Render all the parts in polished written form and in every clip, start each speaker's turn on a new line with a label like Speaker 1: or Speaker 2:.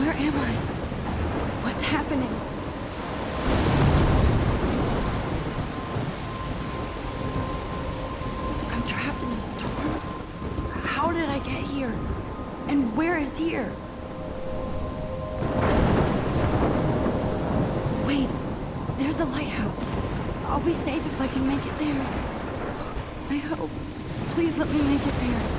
Speaker 1: Where am I? What's happening? I'm trapped in a storm? How did I get here? And where is here? Wait, there's the lighthouse. I'll be safe if I can make it there. I hope. Please let me make it there.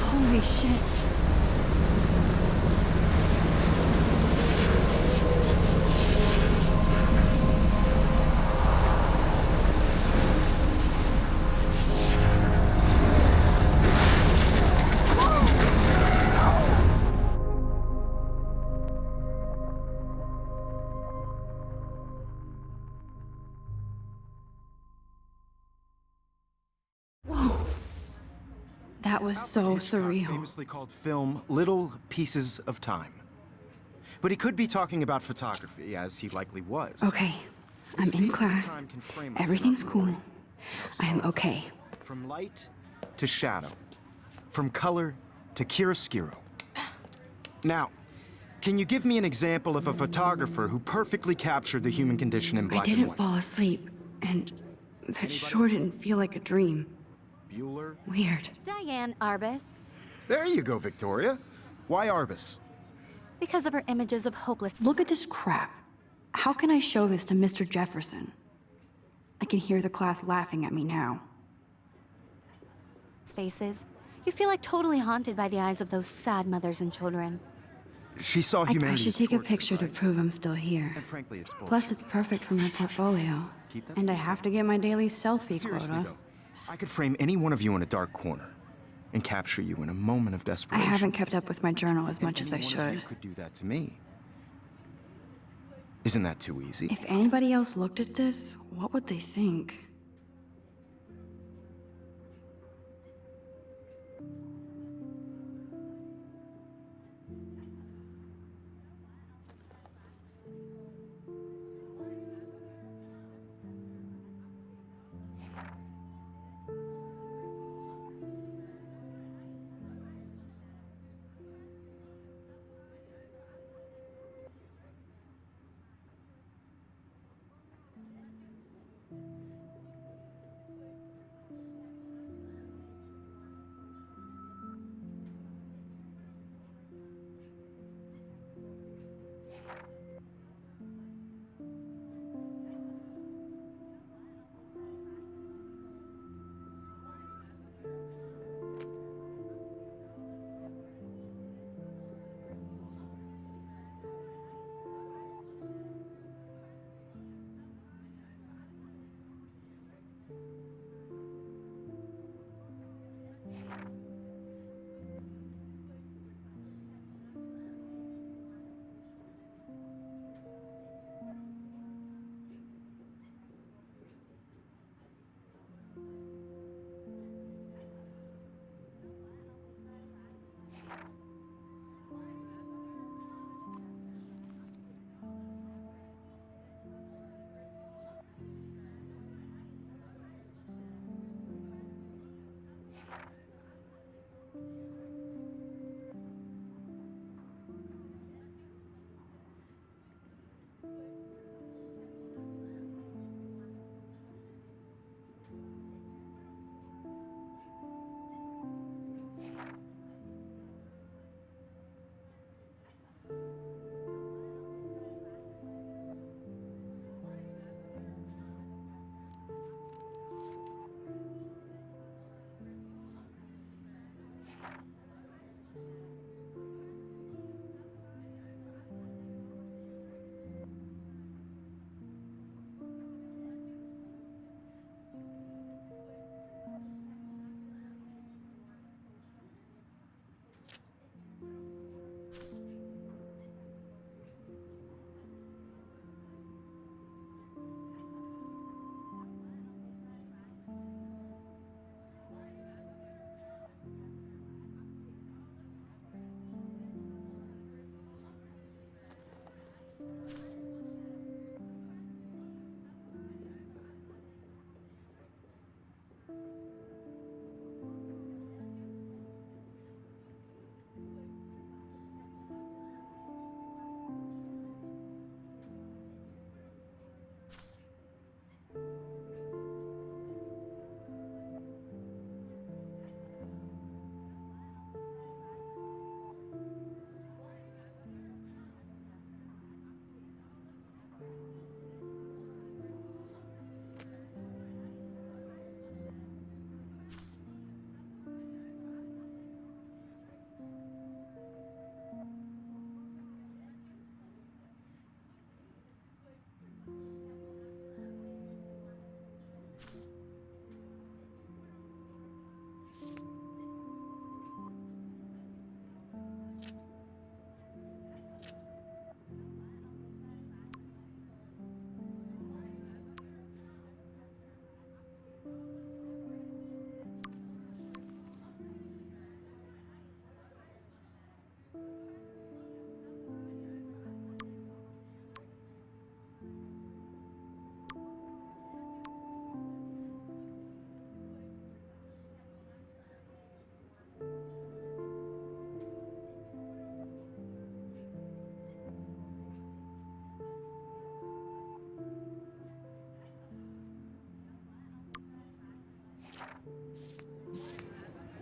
Speaker 1: Holy shit. Whoa. That was so surreal.
Speaker 2: Famously called film Little Pieces of Time. But he could be talking about photography, as he likely was.
Speaker 1: Okay, I'm in class. Everything's cool. I'm okay.
Speaker 2: From light to shadow. From color to chiaroscuro. Now, can you give me an example of a photographer who perfectly captured the human condition in black and
Speaker 1: I didn't
Speaker 2: white?
Speaker 1: fall asleep, and that sure didn't feel like a dream.
Speaker 2: Bueller?
Speaker 1: Weird.
Speaker 3: Diane Arbus.
Speaker 2: There you go, Victoria. Why Arbus?
Speaker 3: Because of her images of hopeless
Speaker 1: Look at this crap. How can I show this to Mr. Jefferson? I can hear the class laughing at me now.
Speaker 3: faces. You feel like totally haunted by the eyes of those sad mothers and children.
Speaker 2: She saw
Speaker 1: I
Speaker 2: humanity.
Speaker 1: should take a picture to prove I'm still here.
Speaker 2: And frankly, it's bullshit.
Speaker 1: Plus, it's perfect for my portfolio.
Speaker 2: Keep that
Speaker 1: And
Speaker 2: to
Speaker 1: I have to get my daily selfie
Speaker 2: Seriously,
Speaker 1: quota.
Speaker 2: though, I could frame any one of you in a dark corner and capture you in a moment of
Speaker 1: I
Speaker 2: desperation.
Speaker 1: haven't kept up with my journal as much as I
Speaker 2: Any one of you
Speaker 1: should.
Speaker 2: could do that to me. Isn't that too easy?
Speaker 1: If anybody else looked at this, what would they think?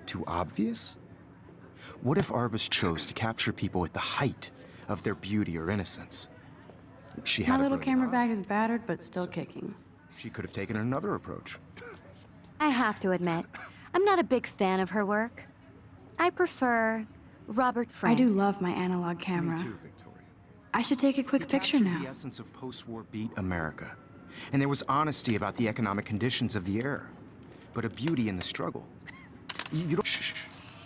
Speaker 2: Too obvious? What if Arbus chose to capture people at the height of their beauty or innocence? She had
Speaker 1: My
Speaker 2: a
Speaker 1: little
Speaker 2: brilliant
Speaker 1: camera
Speaker 2: eye.
Speaker 1: bag is battered, but still kicking.
Speaker 2: She could have taken another approach.
Speaker 3: I have to admit, I'm not a big fan of her work. I prefer Robert
Speaker 1: I
Speaker 3: Frank.
Speaker 1: do love my analog camera.
Speaker 2: Me too, Victoria.
Speaker 1: I should take a quick
Speaker 2: It
Speaker 1: picture
Speaker 2: captured
Speaker 1: now.
Speaker 2: the essence of post-war beat America. And there was honesty about the economic conditions of the era, but a beauty in the struggle. You don't... Shh.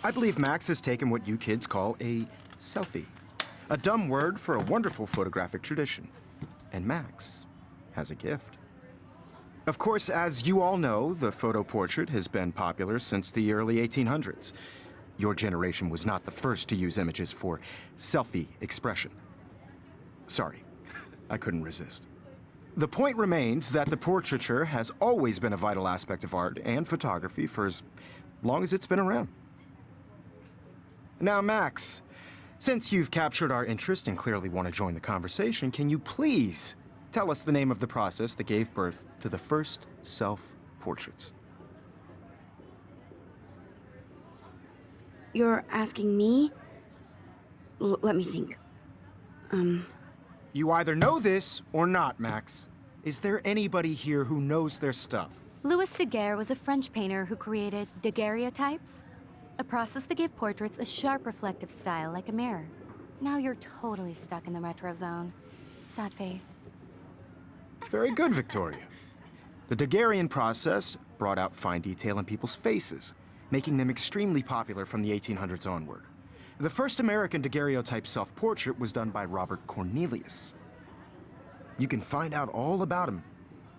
Speaker 2: I believe Max has taken what you kids call a selfie. A dumb word for a wonderful photographic tradition. And Max has a gift. Of course, as you all know, the photo portrait has been popular since the early 1800s. Your generation was not the first to use images for selfie expression. Sorry, I couldn't resist. The point remains that the portraiture has always been a vital aspect of art and photography for as long as it's been around. Now, Max, since you've captured our interest and clearly want to join the conversation, can you please tell us the name of the process that gave birth to the first self-portraits?
Speaker 4: You're asking me? Let me think.
Speaker 2: You either know this or not, Max. Is there anybody here who knows their stuff?
Speaker 3: Louis Daguerre was a French painter who created daguerreotypes, a process that gave portraits a sharp reflective style like a mirror. Now you're totally stuck in the retro zone. Sad face.
Speaker 2: Very good, Victoria. The Daguerrean process brought out fine detail in people's faces, making them extremely popular from the 1800s onward. The first American daguerreotype self-portrait was done by Robert Cornelius. You can find out all about him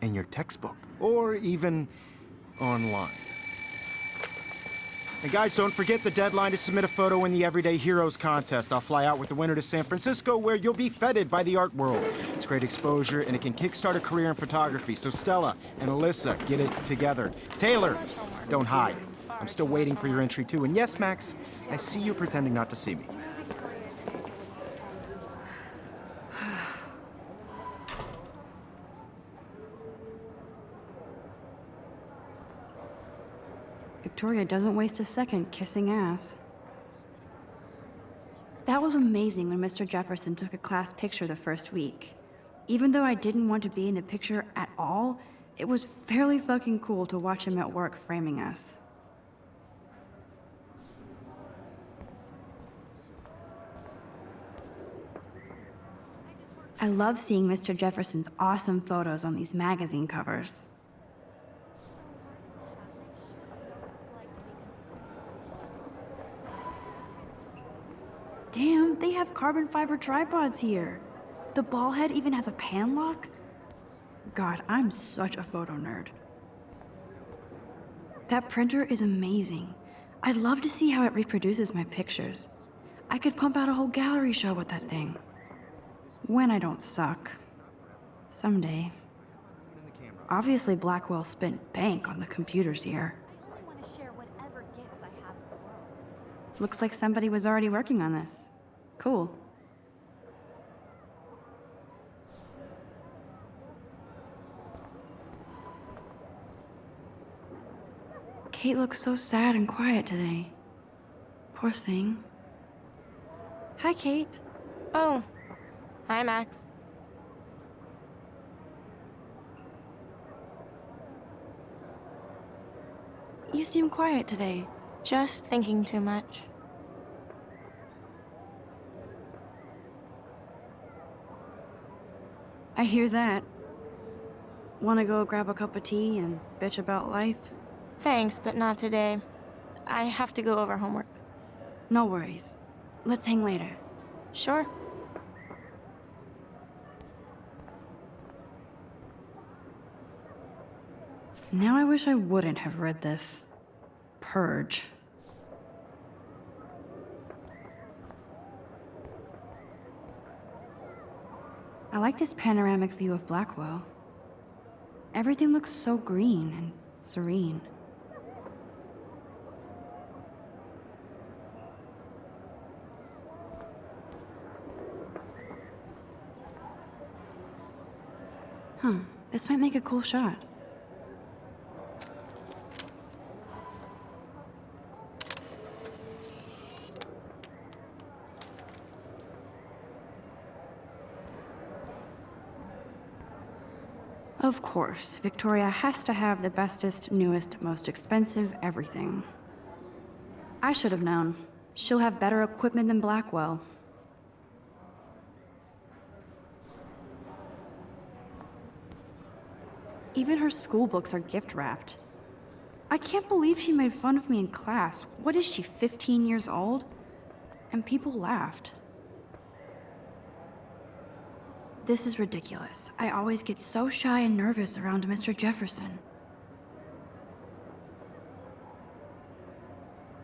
Speaker 2: in your textbook, or even online. And guys, don't forget the deadline to submit a photo in the Everyday Heroes contest. I'll fly out with the winner to San Francisco, where you'll be feted by the art world. It's great exposure, and it can kickstart a career in photography. So Stella and Alyssa, get it together. Taylor, don't hide. I'm still waiting for your entry, too. And yes, Max, I see you pretending not to see me.
Speaker 1: Victoria doesn't waste a second kissing ass. That was amazing when Mr. Jefferson took a class picture the first week. Even though I didn't want to be in the picture at all, it was fairly fucking cool to watch him at work framing us. I love seeing Mr. Jefferson's awesome photos on these magazine covers. Damn, they have carbon fiber tripods here. The ball head even has a pan lock? God, I'm such a photo nerd. That printer is amazing. I'd love to see how it reproduces my pictures. I could pump out a whole gallery show with that thing. When I don't suck. Someday. Obviously, Blackwell spent bank on the computers here.
Speaker 3: I only want to share whatever gifts I have with the world.
Speaker 1: Looks like somebody was already working on this. Cool. Kate looks so sad and quiet today. Poor thing. Hi, Kate.
Speaker 5: Oh. Hi, Max.
Speaker 1: You seem quiet today.
Speaker 5: Just thinking too much.
Speaker 1: I hear that. Wanna go grab a cup of tea and bitch about life?
Speaker 5: Thanks, but not today. I have to go over homework.
Speaker 1: No worries. Let's hang later.
Speaker 5: Sure.
Speaker 1: Now I wish I wouldn't have read this. Purge. I like this panoramic view of Blackwell. Everything looks so green and serene. Huh, this might make a cool shot. Of course, Victoria has to have the bestest, newest, most expensive everything. I should have known. She'll have better equipment than Blackwell. Even her school books are gift-wrapped. I can't believe she made fun of me in class. What is she, 15 years old? And people laughed. This is ridiculous. I always get so shy and nervous around Mr. Jefferson.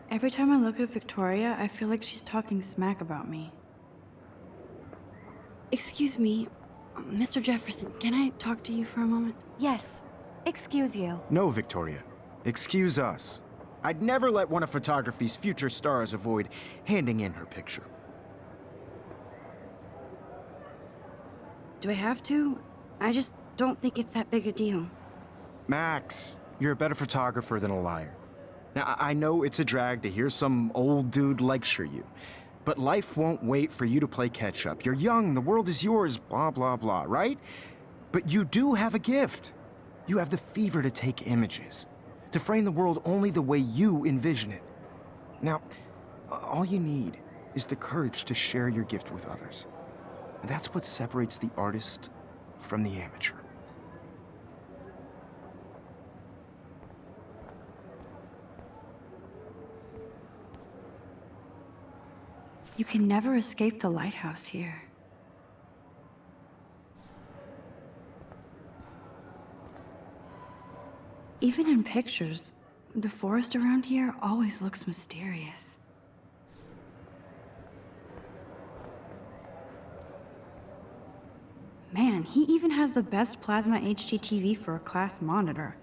Speaker 1: Every time I look at Victoria, I feel like she's talking smack about me. Excuse me, Mr. Jefferson, can I talk to you for a moment?
Speaker 3: Yes. Excuse you.
Speaker 2: No, Victoria. Excuse us. I'd never let one of photography's future stars avoid handing in her picture.
Speaker 4: Do I have to? I just don't think it's that big a deal.
Speaker 2: Max, you're a better photographer than a liar. Now, I know it's a drag to hear some old dude lecture you, but life won't wait for you to play catch-up. You're young, the world is yours, blah, blah, blah, right? But you do have a gift. You have the fever to take images, to frame the world only the way you envision it. Now, all you need is the courage to share your gift with others. That's what separates the artist from the amateur.
Speaker 1: You can never escape the lighthouse here. Even in pictures, the forest around here always looks mysterious. Man, he even has the best plasma HDTV for a class monitor.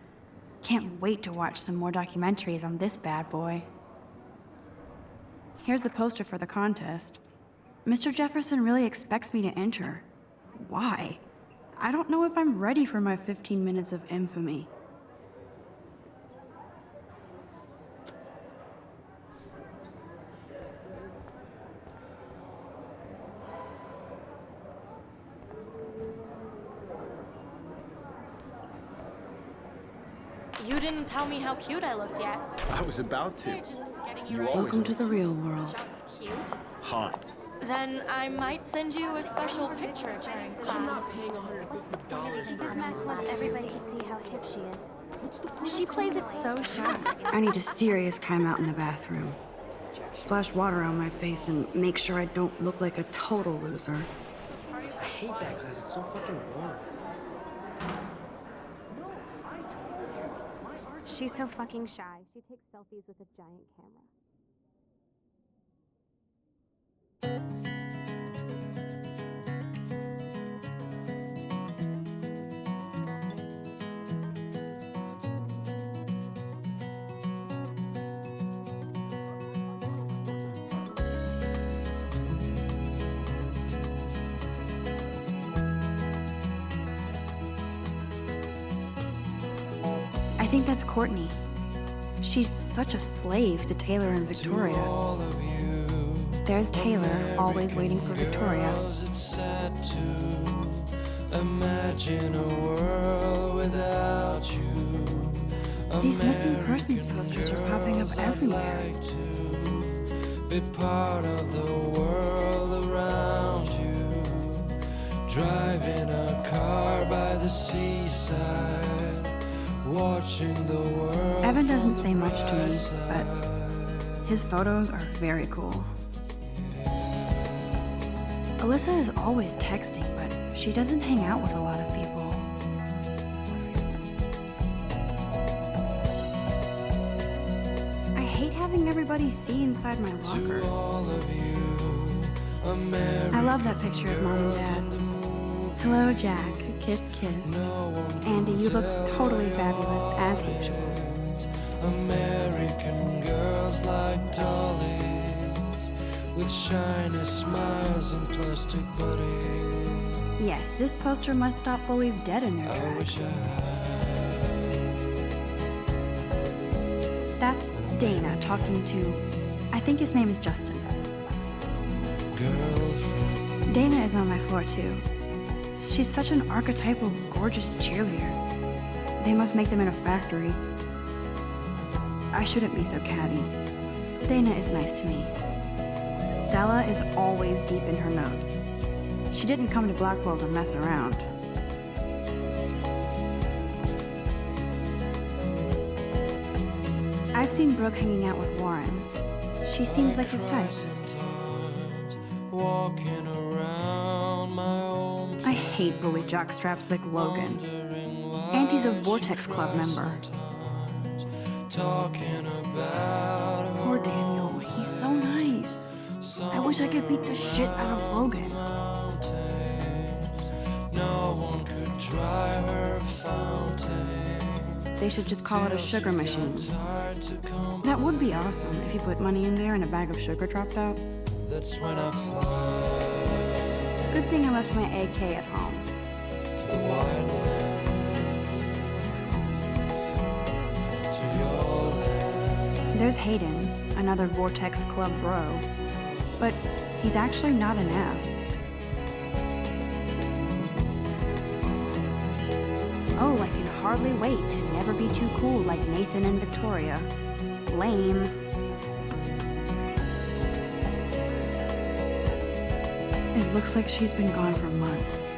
Speaker 1: Can't wait to watch some more documentaries on this bad boy. Here's the poster for the contest. Mr. Jefferson really expects me to enter. Why? I don't know if I'm ready for my 15 minutes of infamy.
Speaker 5: You didn't tell me how cute I looked yet.
Speaker 2: I was about to.
Speaker 5: Just getting you
Speaker 2: You
Speaker 5: ready.
Speaker 2: always
Speaker 1: Welcome to the real world.
Speaker 5: Just cute.
Speaker 2: hot.
Speaker 5: Then I might send you a special picture during class.
Speaker 3: Because Max wants everybody to see how hip she is.
Speaker 1: She plays it so shy. I need a serious timeout in the bathroom. Splash water on my face and make sure I don't look like a total loser.
Speaker 6: I hate that class. It's so fucking boring.
Speaker 3: She's so fucking shy. She takes selfies with a giant camera.
Speaker 1: I think that's Courtney. She's such a slave to Taylor and Victoria. There's Taylor, always waiting for Victoria.
Speaker 7: It's sad to imagine a world without you.
Speaker 1: These missing persons posters are popping up everywhere.
Speaker 7: Be part of the world around you. Driving a car by the seaside, watching the world.
Speaker 1: Evan doesn't say much to me, but his photos are very cool. Alyssa is always texting, but she doesn't hang out with a lot of people. I hate having everybody see inside my locker. I love that picture of Mom and Dad. Hello, Jack. Kiss, kiss. Andy, you look totally fabulous, as usual.
Speaker 7: American girls like dollies, with shiny smiles and plastic bodies.
Speaker 1: Yes, this poster must stop bullies dead in their
Speaker 7: I
Speaker 1: tracks.
Speaker 7: wish I
Speaker 1: That's Dana talking to, I think his name is Justin.
Speaker 7: had girlfriend.
Speaker 1: Dana is on my floor too. She's such an archetypal, gorgeous cheerleader. They must make them in a factory. I shouldn't be so catty. Dana is nice to me. Stella is always deep in her notes. She didn't come to Blackwell to mess around. I've seen Brooke hanging out with Warren. She seems like his type.
Speaker 7: Walking around my own
Speaker 1: I hate bully jockstraps like Logan. And he's a Vortex Club member.
Speaker 7: talking about
Speaker 1: Poor Daniel, he's so nice. I wish I could beat the shit out of Logan.
Speaker 7: no one could dry her fountain.
Speaker 1: They should just call it a sugar machine.
Speaker 7: Hard to come,
Speaker 1: That would be awesome if you put money in there and a bag of sugar dropped out.
Speaker 7: that's when I fly
Speaker 1: Good thing I left my AK at home.
Speaker 7: to the white land, to your land.
Speaker 1: There's Hayden, another Vortex Club bro. But he's actually not an ass. Oh, I can hardly wait to never be too cool like Nathan and Victoria. Lame. It looks like she's been gone for months.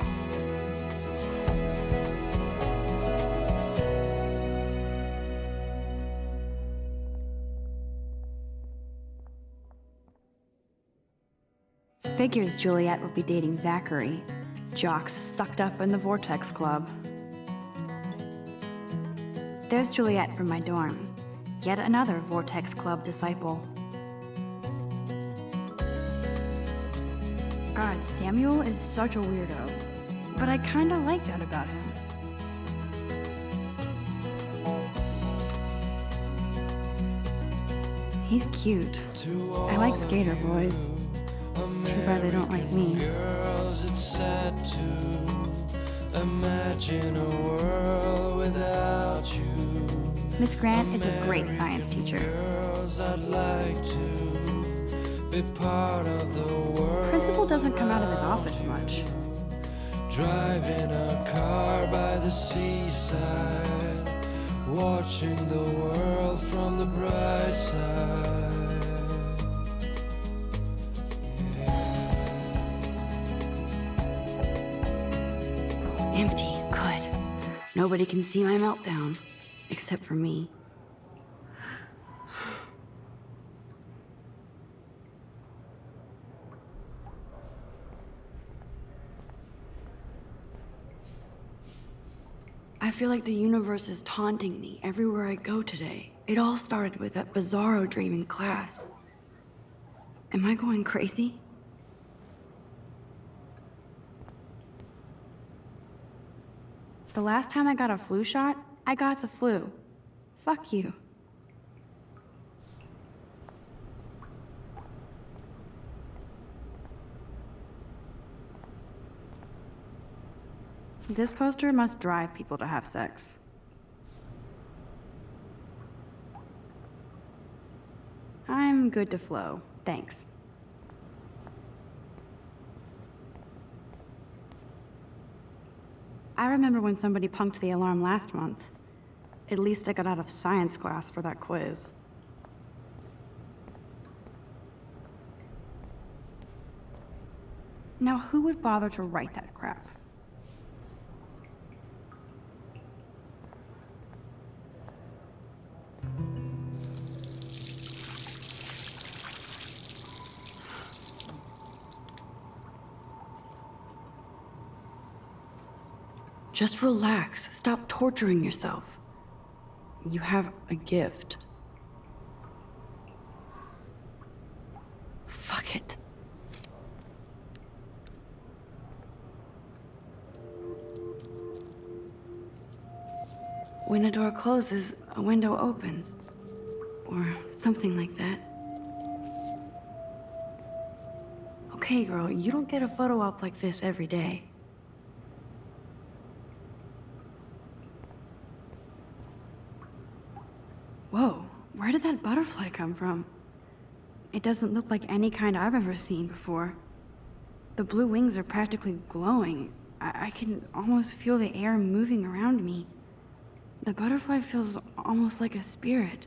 Speaker 1: Figures Juliet would be dating Zachary. Jocks sucked up in the Vortex Club. There's Juliet from my dorm. Yet another Vortex Club disciple. God, Samuel is such a weirdo. But I kinda like that about him. He's cute. I like skater boys. Too bad they don't like me.
Speaker 7: Girls, it's sad to imagine a world without you.
Speaker 1: Miss Grant is a great science teacher.
Speaker 7: Girls, I'd like to be part of the world.
Speaker 1: Principal doesn't come out of his office much.
Speaker 7: Driving a car by the seaside, watching the world from the bright side.
Speaker 1: Empty, good. Nobody can see my meltdown, except for me. I feel like the universe is taunting me everywhere I go today. It all started with that bizarro dream in class. Am I going crazy? The last time I got a flu shot, I got the flu. Fuck you. This poster must drive people to have sex. I'm good to flow, thanks. I remember when somebody punked the alarm last month. At least I got out of science class for that quiz. Now, who would bother to write that crap? Just relax. Stop torturing yourself. You have a gift. Fuck it. When a door closes, a window opens. Or something like that. Okay, girl, you don't get a photo op like this every day. Whoa, where did that butterfly come from? It doesn't look like any kind I've ever seen before. The blue wings are practically glowing. I can almost feel the air moving around me. The butterfly feels almost like a spirit.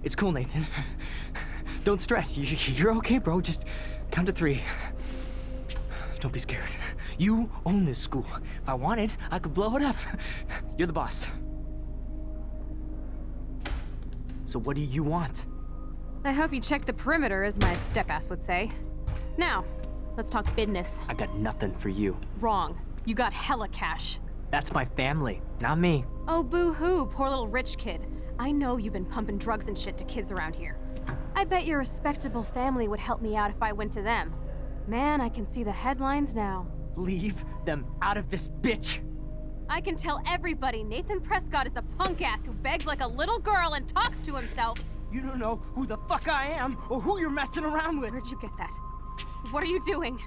Speaker 6: It's cool, Nathan. Don't stress. You're okay, bro. Just count to 3. Don't be scared. You own this school. If I wanted, I could blow it up. You're the boss. So what do you want?
Speaker 8: I hope you checked the perimeter, as my step-ass would say. Now, let's talk business.
Speaker 6: I got nothing for you.
Speaker 8: Wrong. You got hella cash.
Speaker 6: That's my family, not me.
Speaker 8: Oh, boo-hoo, poor little rich kid. I know you've been pumping drugs and shit to kids around here. I bet your respectable family would help me out if I went to them. Man, I can see the headlines now.
Speaker 6: Leave them out of this bitch!
Speaker 8: I can tell everybody Nathan Prescott is a punk ass who begs like a little girl and talks to himself.
Speaker 6: You don't know who the fuck I am or who you're messing around with.
Speaker 8: Where'd you get that? What are you doing?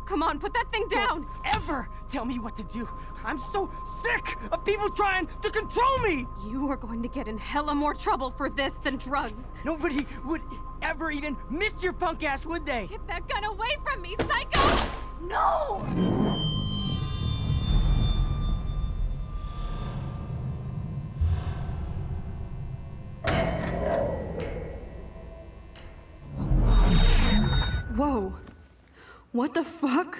Speaker 8: Come on, put that thing down!
Speaker 6: Don't ever tell me what to do. I'm so sick of people trying to control me!
Speaker 8: You are going to get in hella more trouble for this than drugs.
Speaker 6: Nobody would ever even miss your punk ass, would they?
Speaker 8: Get that gun away from me, psycho!
Speaker 6: No!
Speaker 1: Whoa! What the fuck?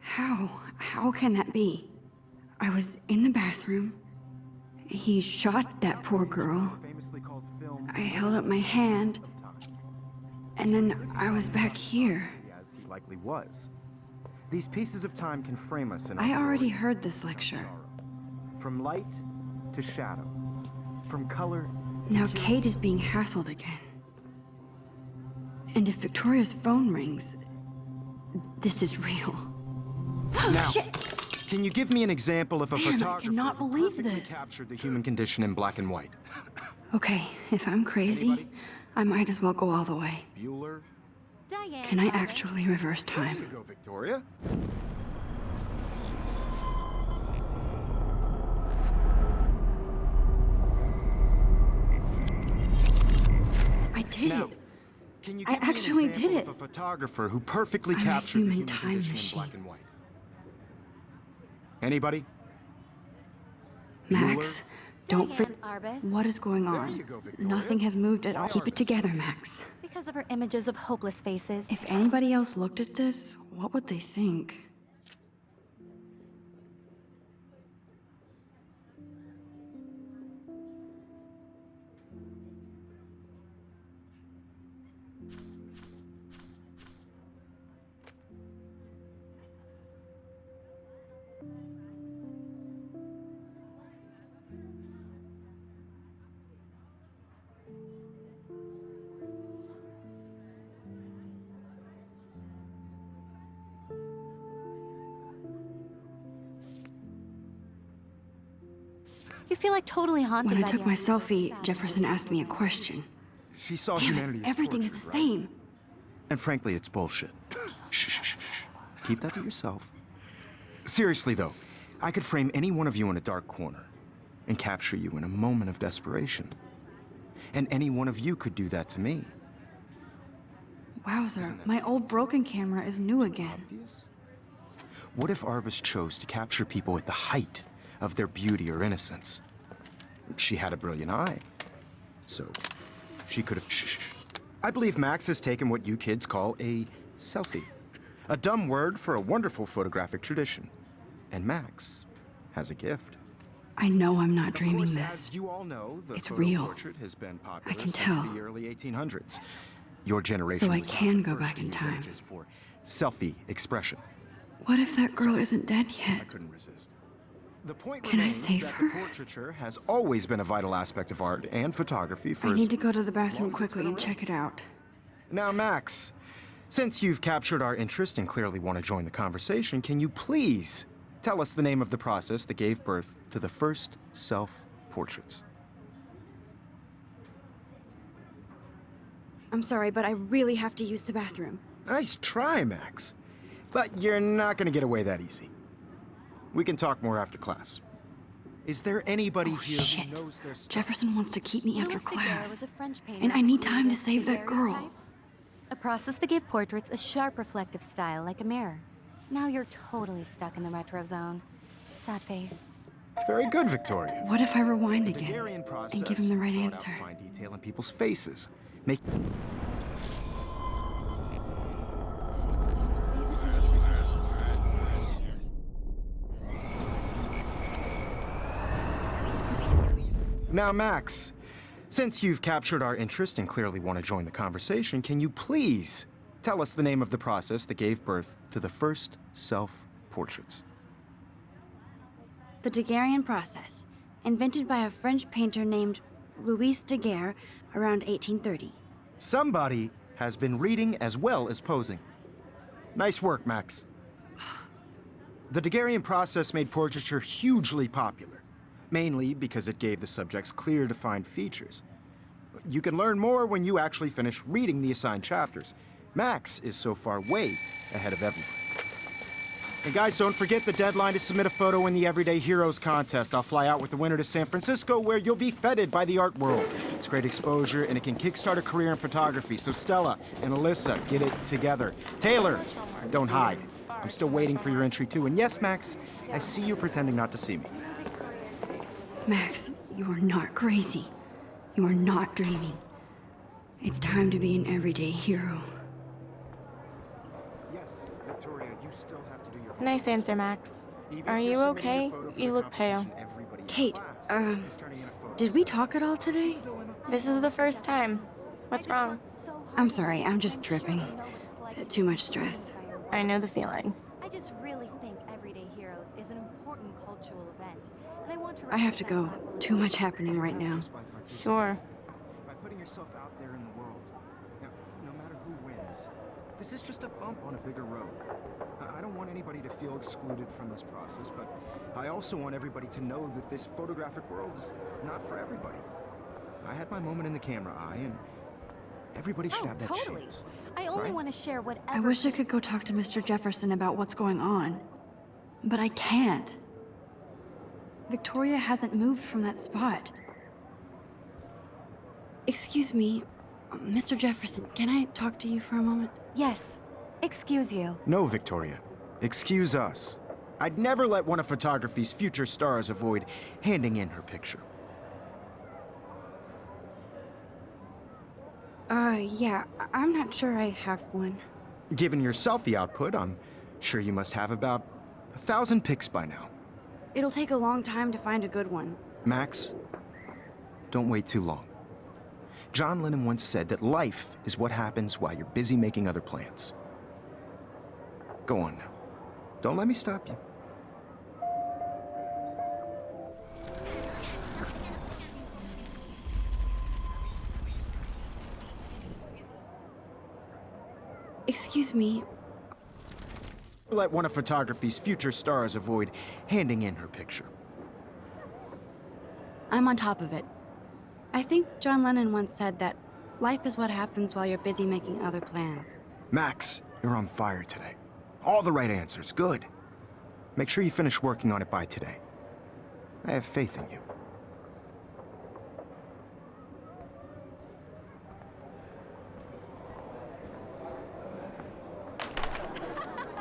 Speaker 1: How can that be? I was in the bathroom. He shot that poor girl. I held up my hand. And then I was back here.
Speaker 2: As he likely was. These pieces of time can frame us in
Speaker 1: I
Speaker 2: our
Speaker 1: already
Speaker 2: glory
Speaker 1: heard this lecture.
Speaker 2: and sorrow. From light to shadow. From color to
Speaker 1: Now
Speaker 2: hue.
Speaker 1: Kate is being hassled again. And if Victoria's phone rings, this is real.
Speaker 2: Now,
Speaker 1: Shit!
Speaker 2: can you give me an example of a
Speaker 1: Man, I
Speaker 2: photographer
Speaker 1: cannot
Speaker 2: who
Speaker 1: believe
Speaker 2: perfectly
Speaker 1: this.
Speaker 2: captured the human condition in black and white?
Speaker 1: Okay, if I'm crazy,
Speaker 2: Anybody?
Speaker 1: I might as well go all the way.
Speaker 2: Bueller?
Speaker 3: Diane,
Speaker 1: Can I
Speaker 3: Arbus.
Speaker 1: actually reverse
Speaker 2: There you
Speaker 1: time?
Speaker 2: go, Victoria.
Speaker 1: I did
Speaker 2: Now,
Speaker 1: it!
Speaker 2: can you
Speaker 1: I
Speaker 2: give me
Speaker 1: actually
Speaker 2: an example
Speaker 1: did
Speaker 2: of
Speaker 1: it.
Speaker 2: a photographer who perfectly
Speaker 1: I'm a
Speaker 2: captured the
Speaker 1: human
Speaker 2: human
Speaker 1: time
Speaker 2: condition
Speaker 1: machine.
Speaker 2: in black and white? Anybody?
Speaker 1: Max, don't
Speaker 3: Diane
Speaker 1: forget.
Speaker 3: Arbus.
Speaker 1: What is going
Speaker 2: There
Speaker 1: on?
Speaker 2: you go, Victoria.
Speaker 1: Nothing has moved at all. Keep it
Speaker 2: Arbus.
Speaker 1: together, Max.
Speaker 3: Because of her images of hopeless faces.
Speaker 1: If anybody else looked at this, what would they think?
Speaker 3: You feel like totally haunted
Speaker 1: When I
Speaker 3: by
Speaker 1: took
Speaker 3: the
Speaker 1: my
Speaker 3: ideas of
Speaker 1: selfie,
Speaker 3: sad
Speaker 1: Jefferson
Speaker 3: versus
Speaker 1: asked me a
Speaker 3: real.
Speaker 1: question.
Speaker 2: She saw
Speaker 1: Damn
Speaker 2: humanity
Speaker 1: it,
Speaker 2: as
Speaker 1: everything is
Speaker 2: tortured,
Speaker 1: the
Speaker 2: right?
Speaker 1: same.
Speaker 2: And frankly, it's bullshit. Shh, shh, shh, shh. Keep that to yourself. Seriously, though, I could frame any one of you in a dark corner and capture you in a moment of desperation. And any one of you could do that to me.
Speaker 1: Wowzer, my old broken camera is new again.
Speaker 2: Obvious? What if Arbus chose to capture people at the height of their beauty or innocence? She had a brilliant eye. So, she could have... Shh, shh, shh. I believe Max has taken what you kids call a selfie. A dumb word for a wonderful photographic tradition. And Max has a gift.
Speaker 1: I know I'm not dreaming
Speaker 2: Of course,
Speaker 1: this.
Speaker 2: as you all know, the
Speaker 1: It's
Speaker 2: photo
Speaker 1: real.
Speaker 2: portrait has been popular
Speaker 1: can
Speaker 2: since
Speaker 1: tell.
Speaker 2: the early 1800s. Your generation
Speaker 1: So I
Speaker 2: was not
Speaker 1: can
Speaker 2: the
Speaker 1: go
Speaker 2: first
Speaker 1: back
Speaker 2: to
Speaker 1: in
Speaker 2: use
Speaker 1: time.
Speaker 2: images for selfie expression.
Speaker 1: What if that girl isn't dead
Speaker 2: I
Speaker 1: yet?
Speaker 2: couldn't resist. The point
Speaker 1: Can I
Speaker 2: remains
Speaker 1: save
Speaker 2: that
Speaker 1: her?
Speaker 2: the portraiture has always been a vital aspect of art and photography for
Speaker 1: I
Speaker 2: as
Speaker 1: need to go to the bathroom
Speaker 2: long as it's
Speaker 1: quickly
Speaker 2: been
Speaker 1: and check it out.
Speaker 2: Now, Max, since you've captured our interest and clearly want to join the conversation, can you please tell us the name of the process that gave birth to the first self-portraits?
Speaker 4: I'm sorry, but I really have to use the bathroom.
Speaker 2: Nice try, Max. But you're not gonna get away that easy. We can talk more after class. Is there anybody here
Speaker 1: Shit.
Speaker 2: who knows their stuff?
Speaker 1: Jefferson wants to keep me after
Speaker 3: Louis Daguerre
Speaker 1: class.
Speaker 3: was a French painter
Speaker 1: And I
Speaker 3: who
Speaker 1: need time to
Speaker 3: created
Speaker 1: save that girl.
Speaker 3: daguerreotypes, a process that gave portraits a sharp reflective style like a mirror. Now you're totally stuck in the retro zone. Sad face.
Speaker 2: Very good, Victoria.
Speaker 1: What if I rewind
Speaker 2: The
Speaker 1: again
Speaker 2: Daguerrean process
Speaker 1: and give him the right
Speaker 2: brought out
Speaker 1: answer?
Speaker 2: fine detail in people's faces. Make Now, Max, since you've captured our interest and clearly want to join the conversation, can you please tell us the name of the process that gave birth to the first self-portraits?
Speaker 4: The Daguerrean process, invented by a French painter named Louis Daguerre around 1830.
Speaker 2: Somebody has been reading as well as posing. Nice work, Max. The Daguerrean process made portraiture hugely popular, mainly because it gave the subjects clear, defined features. You can learn more when you actually finish reading the assigned chapters. Max is so far way ahead of everybody. And guys, don't forget the deadline to submit a photo in the Everyday Heroes contest. I'll fly out with the winner to San Francisco, where you'll be feted by the art world. It's great exposure, and it can kickstart a career in photography. So Stella and Alyssa, get it together. Taylor, don't hide. I'm still waiting for your entry too. And yes, Max, I see you pretending not to see me.
Speaker 1: Max, you are not crazy. You are not dreaming. It's time to be an everyday hero.
Speaker 2: Yes, Victoria, you still have to do your
Speaker 5: Nice answer, Max.
Speaker 2: Even
Speaker 5: Are
Speaker 2: if
Speaker 5: you
Speaker 2: you're submitting
Speaker 5: okay?
Speaker 2: your photo for
Speaker 5: You
Speaker 2: the
Speaker 5: look pale.
Speaker 2: competition, everybody in
Speaker 4: Kate,
Speaker 2: class is turning in a photo.
Speaker 4: Did we talk at all today?
Speaker 5: This is the first time. What's wrong?
Speaker 4: I'm sorry, I'm just dripping. Too much stress.
Speaker 5: I know the feeling.
Speaker 3: I just really think Everyday Heroes is an important cultural event, and I want to
Speaker 4: I have to go.
Speaker 3: represent that
Speaker 4: Too much happening right now.
Speaker 2: Just by participating,
Speaker 5: Sure.
Speaker 2: by putting yourself out there in the world. Now, no matter who wins, this is just a bump on a bigger road. I don't want anybody to feel excluded from this process, but I also want everybody to know that this photographic world is not for everybody. I had my moment in the camera eye, and everybody should have that
Speaker 3: totally.
Speaker 2: chance.
Speaker 3: I only
Speaker 2: right?
Speaker 3: want to share whatever.
Speaker 1: I wish I could go talk to Mr. Jefferson about what's going on. But I can't. Victoria hasn't moved from that spot.
Speaker 4: Excuse me, Mr. Jefferson, can I talk to you for a moment?
Speaker 3: Yes. Excuse you.
Speaker 2: No, Victoria. Excuse us. I'd never let one of photography's future stars avoid handing in her picture.
Speaker 4: Yeah, I'm not sure I have one.
Speaker 2: Given your selfie output, I'm sure you must have about 1,000 pics by now.
Speaker 4: It'll take a long time to find a good one.
Speaker 2: Max, don't wait too long. John Lennon once said that life is what happens while you're busy making other plans. Go on now. Don't let me stop you.
Speaker 4: Excuse me,
Speaker 2: Let one of photography's future stars avoid handing in her picture.
Speaker 4: I'm on top of it. I think John Lennon once said that life is what happens while you're busy making other plans.
Speaker 2: Max, you're on fire today. All the right answers. Good. Make sure you finish working on it by today. I have faith in you.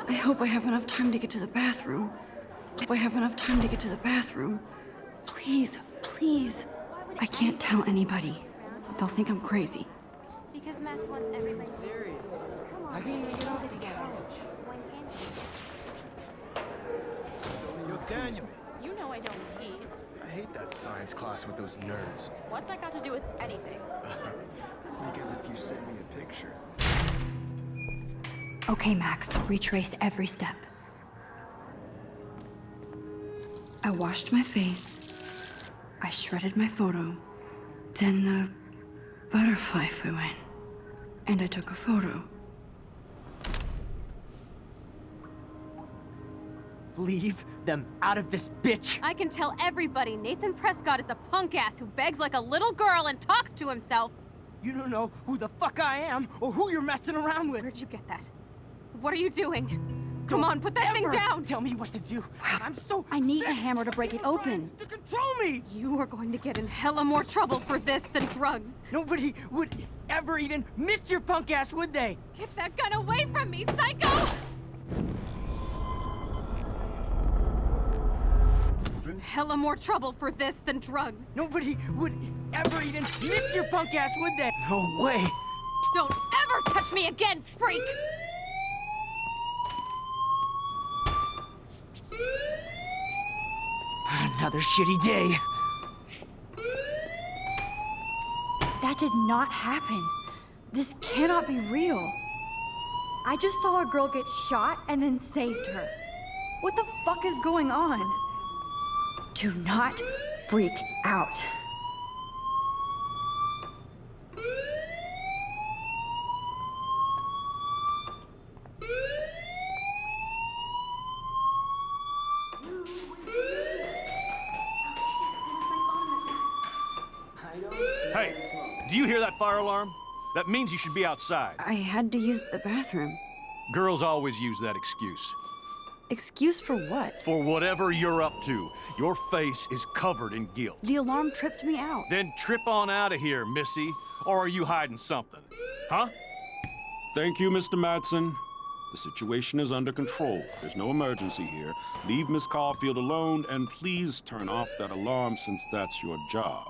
Speaker 1: I hope I have enough time to get to the bathroom. I hope I have enough time to get to the bathroom. Please, please. I can't tell anybody. They'll think I'm crazy.
Speaker 8: Because Max wants everybody.
Speaker 6: I can't even get off the couch.
Speaker 2: Yo, Daniel.
Speaker 8: You know I don't tease.
Speaker 2: I hate that science class with those nerds.
Speaker 8: What's that got to do with anything?
Speaker 2: Because if you send me a picture...
Speaker 1: Okay, Max, retrace every step. I washed my face. I shredded my photo. Then the butterfly flew in. And I took a photo.
Speaker 6: Leave them out of this bitch!
Speaker 8: I can tell everybody Nathan Prescott is a punk ass who begs like a little girl and talks to himself.
Speaker 6: You don't know who the fuck I am or who you're messing around with.
Speaker 8: Where'd you get that? What are you doing? Come on, put that thing down!
Speaker 6: Tell me what to do. I'm so
Speaker 4: I need
Speaker 6: sick.
Speaker 4: the hammer to break it
Speaker 6: You're trying
Speaker 4: open.
Speaker 6: to control me!
Speaker 8: You are going to get in hella more trouble for this than drugs.
Speaker 6: Nobody would ever even miss your punk ass, would they?
Speaker 8: Get that gun away from me, psycho! Hella more trouble for this than drugs.
Speaker 6: Nobody would ever even miss your punk ass, would they? No way.
Speaker 8: Don't ever touch me again, freak!
Speaker 6: Another shitty day.
Speaker 1: That did not happen. This cannot be real. I just saw a girl get shot and then saved her. What the fuck is going on? Do not freak out.
Speaker 9: Hey, do you hear that fire alarm? That means you should be outside.
Speaker 4: I had to use the bathroom.
Speaker 9: Girls always use that excuse.
Speaker 1: Excuse for what?
Speaker 9: For whatever you're up to, your face is covered in guilt.
Speaker 1: The alarm tripped me out.
Speaker 9: Then trip on out of here, Missy. Or are you hiding something? Huh?
Speaker 10: Thank you, Mr. Madsen. The situation is under control. There's no emergency here. Leave Miss Caulfield alone, and please turn off that alarm since that's your job.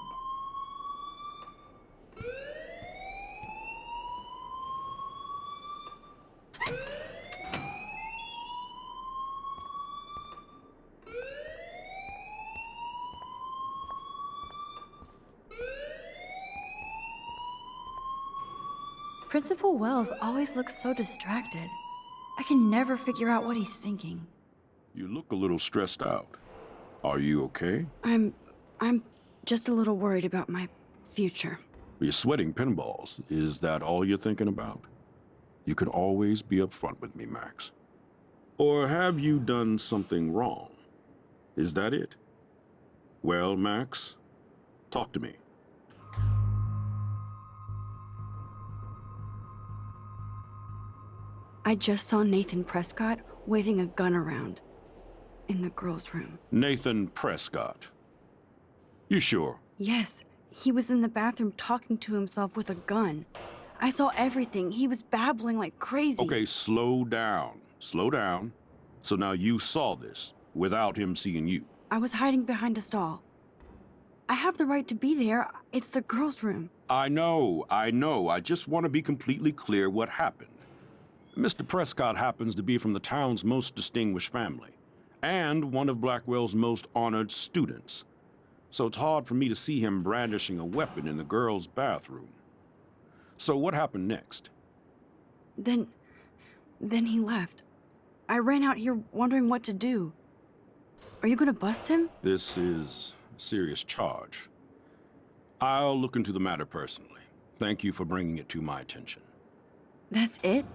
Speaker 1: Principal Wells always looks so distracted. I can never figure out what he's thinking.
Speaker 10: You look a little stressed out. Are you okay?
Speaker 4: I'm just a little worried about my future.
Speaker 10: You're sweating pinballs. Is that all you're thinking about? You can always be upfront with me, Max. Or have you done something wrong? Is that it? Well, Max, talk to me.
Speaker 4: I just saw Nathan Prescott waving a gun around in the girls' room.
Speaker 10: Nathan Prescott. You sure?
Speaker 4: Yes, he was in the bathroom talking to himself with a gun. I saw everything. He was babbling like crazy.
Speaker 10: Okay, slow down. Slow down. So now you saw this without him seeing you.
Speaker 4: I was hiding behind a stall. I have the right to be there. It's the girls' room.
Speaker 10: I know. I just want to be completely clear what happened. Mr. Prescott happens to be from the town's most distinguished family, and one of Blackwell's most honored students. So it's hard for me to see him brandishing a weapon in the girls' bathroom. So what happened next?
Speaker 4: Then he left. I ran out here wondering what to do. Are you gonna bust him?
Speaker 10: This is a serious charge. I'll look into the matter personally. Thank you for bringing it to my attention.
Speaker 4: That's it?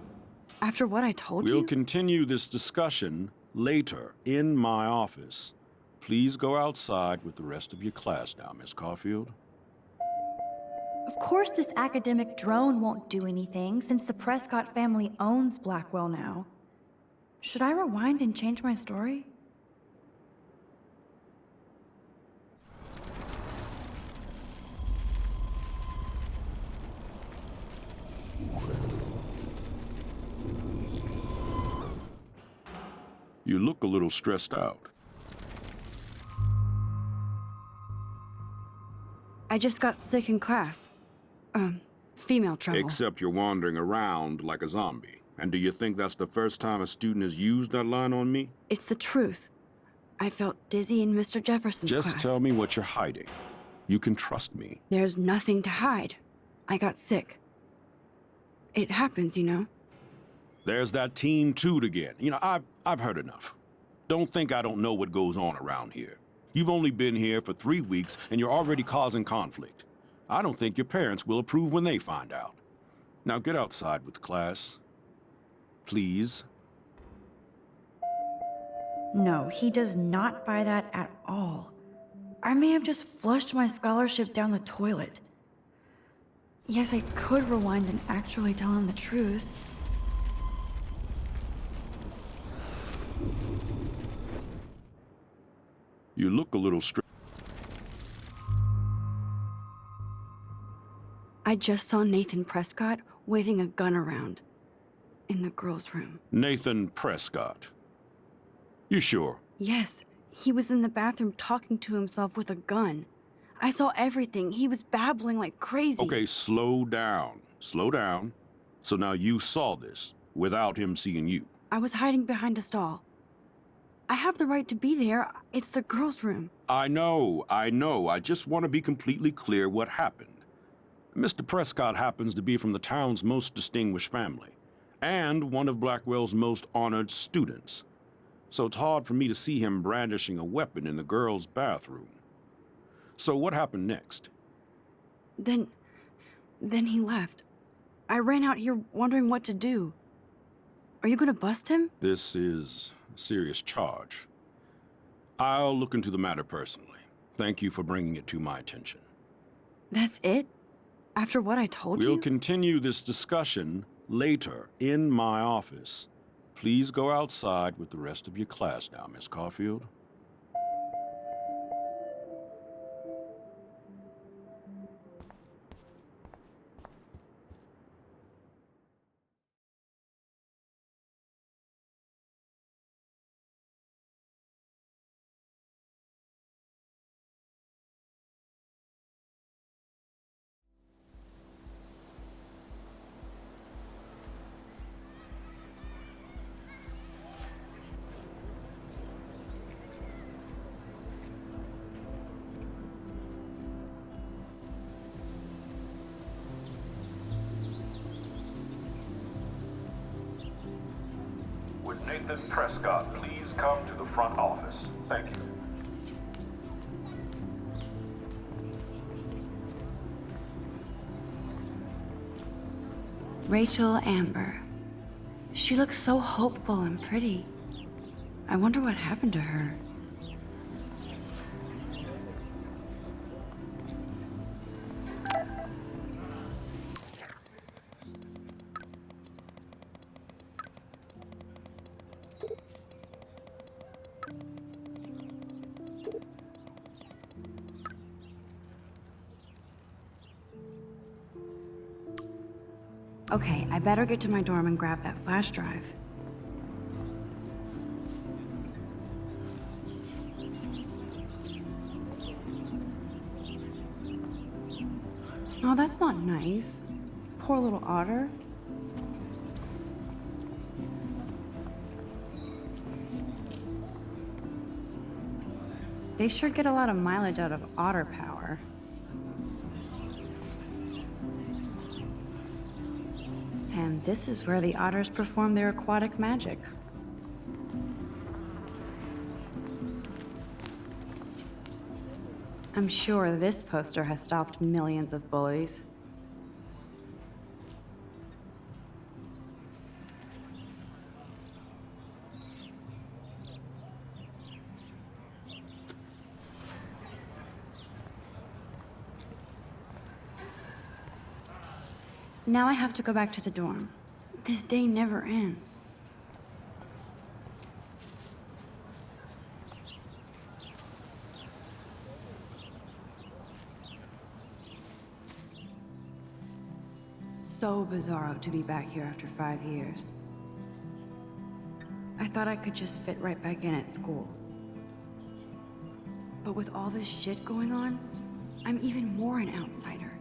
Speaker 4: After what I told you?
Speaker 10: We'll continue this discussion later in my office. Please go outside with the rest of your class now, Miss Caulfield.
Speaker 1: Of course this academic drone won't do anything since the Prescott family owns Blackwell now. Should I rewind and change my story?
Speaker 10: You look a little stressed out.
Speaker 4: I just got sick in class. Female trouble.
Speaker 10: Except you're wandering around like a zombie. And do you think that's the first time a student has used that line on me?
Speaker 4: It's the truth. I felt dizzy in Mr. Jefferson's class.
Speaker 10: Just tell me what you're hiding. You can trust me.
Speaker 4: There's nothing to hide. I got sick. It happens, you know.
Speaker 10: There's that Team Toot again. You know, I've heard enough. Don't think I don't know what goes on around here. You've only been here for 3 weeks, and you're already causing conflict. I don't think your parents will approve when they find out. Now get outside with class. Please.
Speaker 1: No, he does not buy that at all. I may have just flushed my scholarship down the toilet. Yes, I could rewind and actually tell him the truth.
Speaker 10: You look a little strange.
Speaker 4: I just saw Nathan Prescott waving a gun around in the girls' room.
Speaker 10: Nathan Prescott. You sure?
Speaker 4: Yes, he was in the bathroom talking to himself with a gun. I saw everything. He was babbling like crazy.
Speaker 10: Okay, slow down. Slow down. So now you saw this without him seeing you.
Speaker 4: I was hiding behind a stall. I have the right to be there. It's the girls' room.
Speaker 10: I know. I just want to be completely clear what happened. Mr. Prescott happens to be from the town's most distinguished family, and one of Blackwell's most honored students. So it's hard for me to see him brandishing a weapon in the girls' bathroom. So what happened next?
Speaker 4: Then he left. I ran out here wondering what to do. Are you gonna bust him?
Speaker 10: This is a serious charge. I'll look into the matter personally. Thank you for bringing it to my attention.
Speaker 4: That's it? After what I told you?
Speaker 10: We'll continue this discussion later in my office. Please go outside with the rest of your class now, Miss Caulfield.
Speaker 11: Would Nathan Prescott please come to the front office? Thank you.
Speaker 1: Rachel Amber. She looks so hopeful and pretty. I wonder what happened to her. Okay, I better get to my dorm and grab that flash drive. Oh, that's not nice. Poor little otter. They sure get a lot of mileage out of otter power. And this is where the otters perform their aquatic magic. I'm sure this poster has stopped millions of bullies. Now I have to go back to the dorm. This day never ends. So bizarro to be back here after 5 years. I thought I could just fit right back in at school. But with all this shit going on, I'm even more an outsider.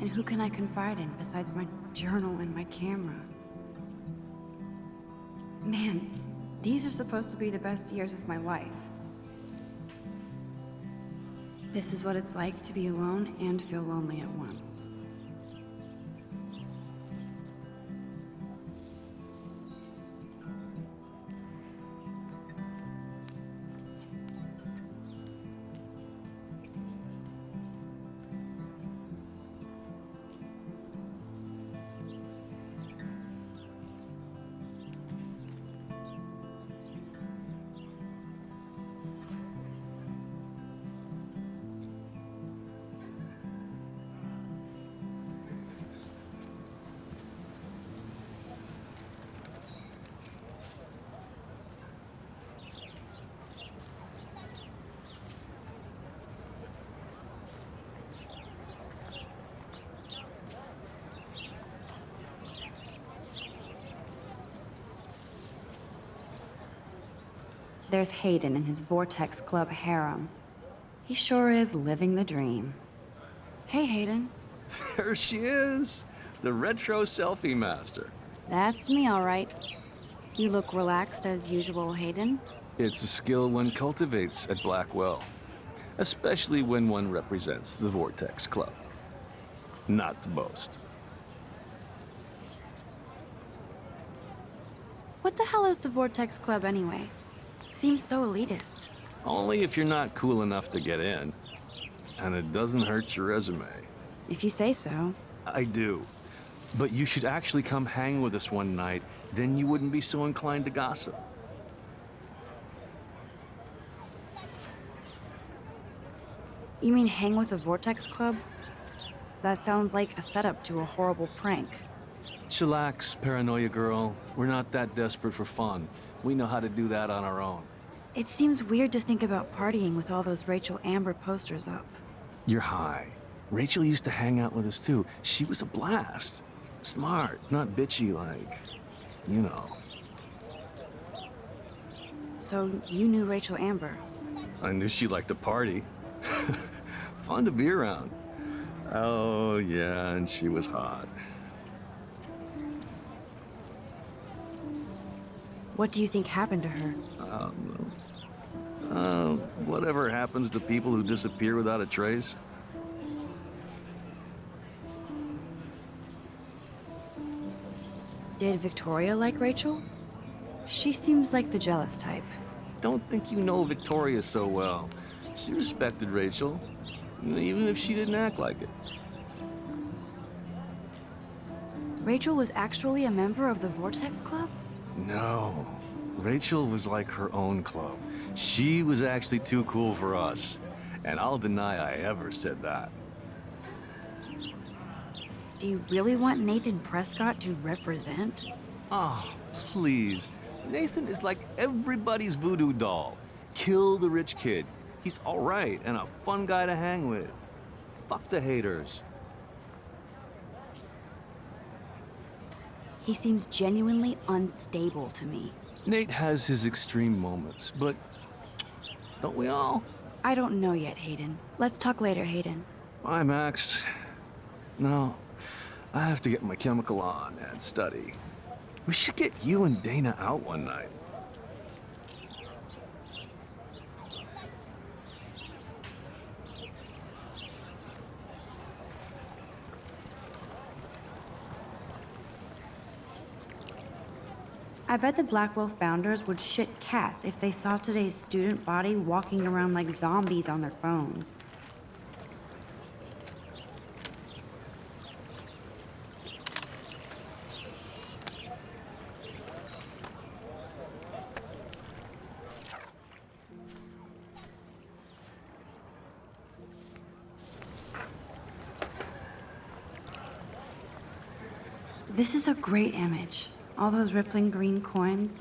Speaker 1: And who can I confide in besides my journal and my camera? Man, these are supposed to be the best years of my life. This is what it's like to be alone and feel lonely at once. There's Hayden and his Vortex Club harem. He sure is living the dream. Hey, Hayden.
Speaker 12: There she is, the retro selfie master.
Speaker 4: That's me, all right. You look relaxed as usual, Hayden.
Speaker 12: It's a skill one cultivates at Blackwell, especially when one represents the Vortex Club. Not to boast.
Speaker 4: What the hell is the Vortex Club anyway? It seems so elitist.
Speaker 12: Only if you're not cool enough to get in. And it doesn't hurt your resume.
Speaker 4: If you say so.
Speaker 12: I do. But you should actually come hang with us one night, then you wouldn't be so inclined to gossip.
Speaker 4: You mean hang with the Vortex Club? That sounds like a setup to a horrible prank.
Speaker 12: Chillax, paranoia girl. We're not that desperate for fun. We know how to do that on our own.
Speaker 4: It seems weird to think about partying with all those Rachel Amber posters up.
Speaker 12: You're high. Rachel used to hang out with us too. She was a blast. Smart, not bitchy like, you know.
Speaker 4: So you knew Rachel Amber?
Speaker 12: I knew she liked to party. Fun to be around. Oh, yeah, and she was hot.
Speaker 4: What do you think happened to her?
Speaker 12: Whatever happens to people who disappear without a trace.
Speaker 4: Did Victoria like Rachel? She seems like the jealous type.
Speaker 12: Don't think you know Victoria so well. She respected Rachel, even if she didn't act like it.
Speaker 4: Rachel was actually a member of the Vortex Club?
Speaker 12: No. Rachel was like her own club. She was actually too cool for us. And I'll deny I ever said that.
Speaker 4: Do you really want Nathan Prescott to represent?
Speaker 12: Oh, please. Nathan is like everybody's voodoo doll. Kill the rich kid. He's all right and a fun guy to hang with. Fuck the haters.
Speaker 4: He seems genuinely unstable to me.
Speaker 12: Nate has his extreme moments, but don't we all?
Speaker 4: I don't know yet, Hayden. Let's talk later, Hayden.
Speaker 12: Bye, Max. No, I have to get my chemical on and study. We should get you and Dana out one night.
Speaker 1: I bet the Blackwell founders would shit cats if they saw today's student body walking around like zombies on their phones. This is a great image. All those rippling green coins.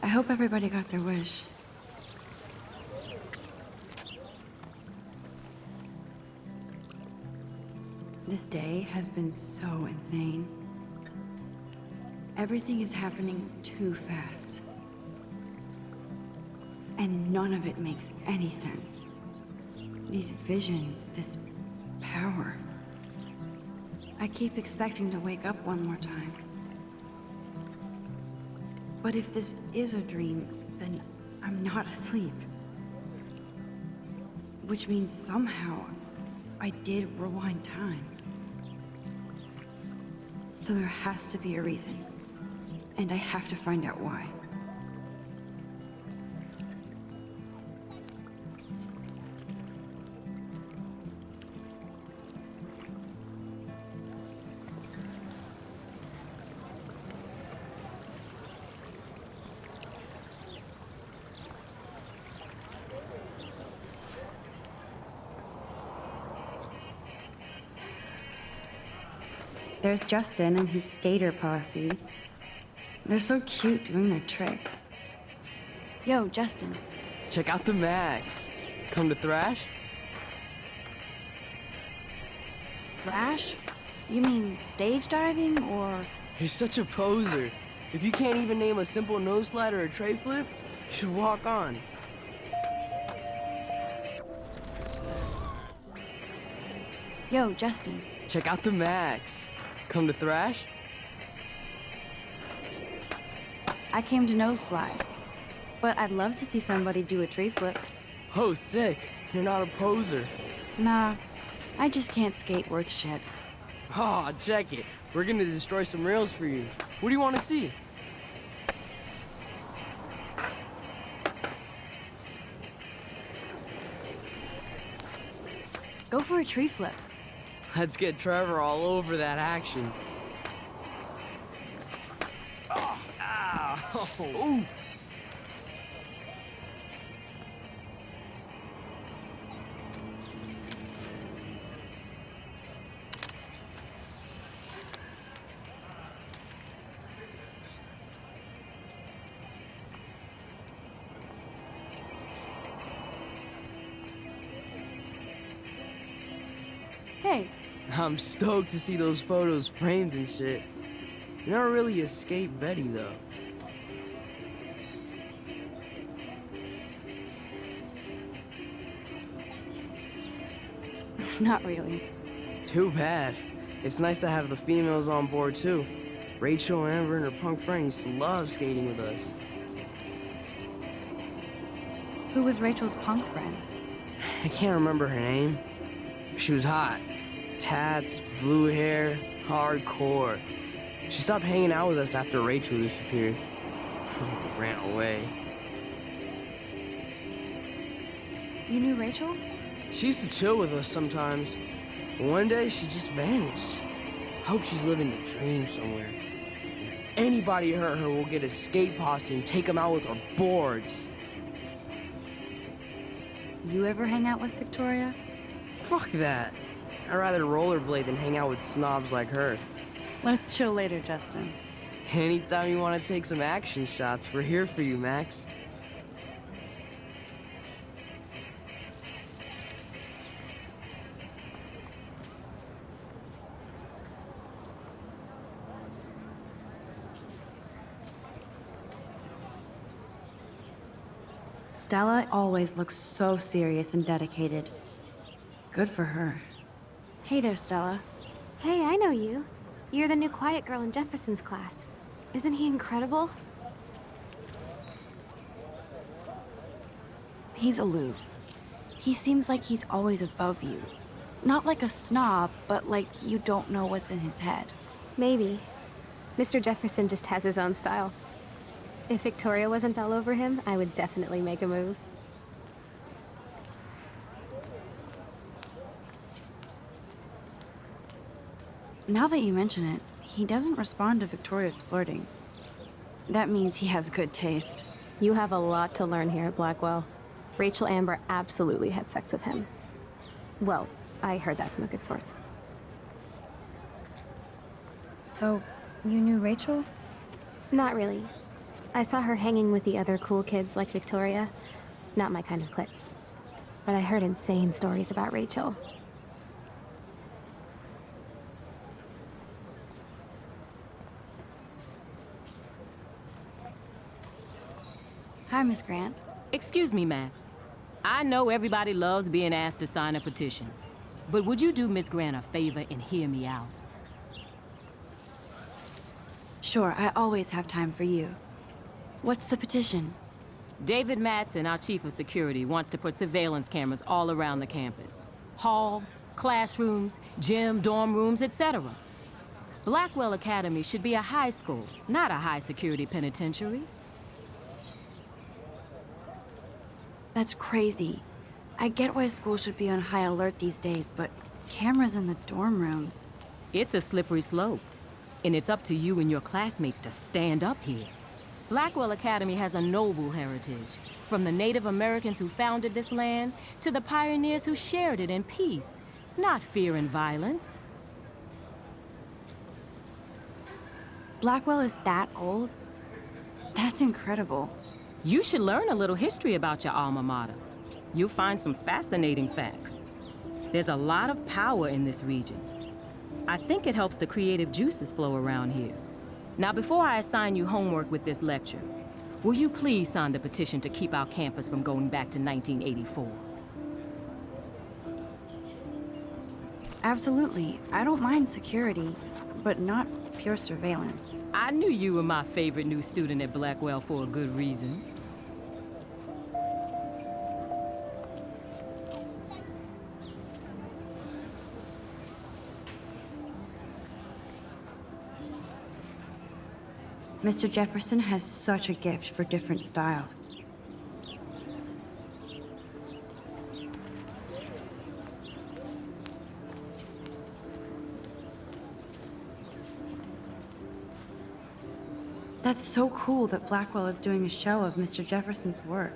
Speaker 1: I hope everybody got their wish. This day has been so insane. Everything is happening too fast. And none of it makes any sense. These visions, this power. I keep expecting to wake up one more time. But if this is a dream, then I'm not asleep. Which means somehow I did rewind time. So there has to be a reason. And I have to find out why. There's Justin and his skater posse. They're so cute doing their tricks.
Speaker 4: Yo, Justin.
Speaker 13: Check out the Max. Come to thrash?
Speaker 4: Thrash? You mean stage diving, or...?
Speaker 13: You're such a poser. If you can't even name a simple nose slide or a tray flip, You should walk on.
Speaker 4: Yo, Justin.
Speaker 13: Check out the Max. Come to thrash?
Speaker 4: I came to nose slide. But I'd love to see somebody do a tree flip.
Speaker 13: Oh, sick. You're not a poser.
Speaker 4: Nah, I just can't skate worth shit.
Speaker 13: Oh, check it. We're gonna destroy some rails for you. What do you want to see?
Speaker 4: Go for a tree flip.
Speaker 13: Let's get Trevor all over that action. Oh, ow. Ooh.
Speaker 4: Hey.
Speaker 13: I'm stoked to see those photos framed and shit. You never really escaped Betty, though.
Speaker 4: Not really.
Speaker 13: Too bad. It's nice to have the females on board, too. Rachel, Amber, and her punk friend used to love skating with us.
Speaker 4: Who was Rachel's punk friend?
Speaker 13: I can't remember her name. She was hot. Tats, blue hair, hardcore. She stopped hanging out with us after Rachel disappeared. Ran away.
Speaker 4: You knew Rachel?
Speaker 13: She used to chill with us sometimes. One day, she just vanished. Hope she's living the dream somewhere. If anybody hurt her, we'll get a skate posse and take them out with our boards.
Speaker 4: You ever hang out with Victoria?
Speaker 13: Fuck that. I'd rather rollerblade than hang out with snobs like her.
Speaker 4: Let's chill later, Justin.
Speaker 13: Anytime you want to take some action shots, we're here for you, Max.
Speaker 1: Stella always looks so serious and dedicated. Good for her.
Speaker 4: Hey there, Stella.
Speaker 8: Hey, I know you. You're the new quiet girl in Jefferson's class. Isn't he incredible?
Speaker 4: He's aloof. He seems like he's always above you. Not like a snob, but like you don't know what's in his head.
Speaker 8: Maybe. Mr. Jefferson just has his own style. If Victoria wasn't all over him, I would definitely make a move.
Speaker 4: Now that you mention it, he doesn't respond to Victoria's flirting. That means he has good taste.
Speaker 8: You have a lot to learn here at Blackwell. Rachel Amber absolutely had sex with him. Well, I heard that from a good source.
Speaker 4: So, you knew Rachel?
Speaker 8: Not really. I saw her hanging with the other cool kids like Victoria. Not my kind of clique. But I heard insane stories about Rachel.
Speaker 4: Hi, Miss Grant.
Speaker 14: Excuse me, Max. I know everybody loves being asked to sign a petition. But would you do Miss Grant a favor and hear me out?
Speaker 4: Sure, I always have time for you. What's the petition?
Speaker 14: David Matson, our chief of security, wants to put surveillance cameras all around the campus. Halls, classrooms, gym, dorm rooms, etc. Blackwell Academy should be a high school, not a high-security penitentiary.
Speaker 4: That's crazy. I get why schools should be on high alert these days, but cameras in the dorm rooms.
Speaker 14: It's a slippery slope, and it's up to you and your classmates to stand up here. Blackwell Academy has a noble heritage, from the Native Americans who founded this land to the pioneers who shared it in peace, not fear and violence.
Speaker 4: Blackwell is that old? That's incredible.
Speaker 14: You should learn a little history about your alma mater. You'll find some fascinating facts. There's a lot of power in this region. I think it helps the creative juices flow around here. Now, before I assign you homework with this lecture, Will you please sign the petition to keep our campus from going back to 1984?
Speaker 4: Absolutely. I don't mind security, but not pure surveillance.
Speaker 14: I knew you were my favorite new student at Blackwell for a good reason.
Speaker 1: Mr. Jefferson has such a gift for different styles. That's so cool that Blackwell is doing a show of Mr. Jefferson's work.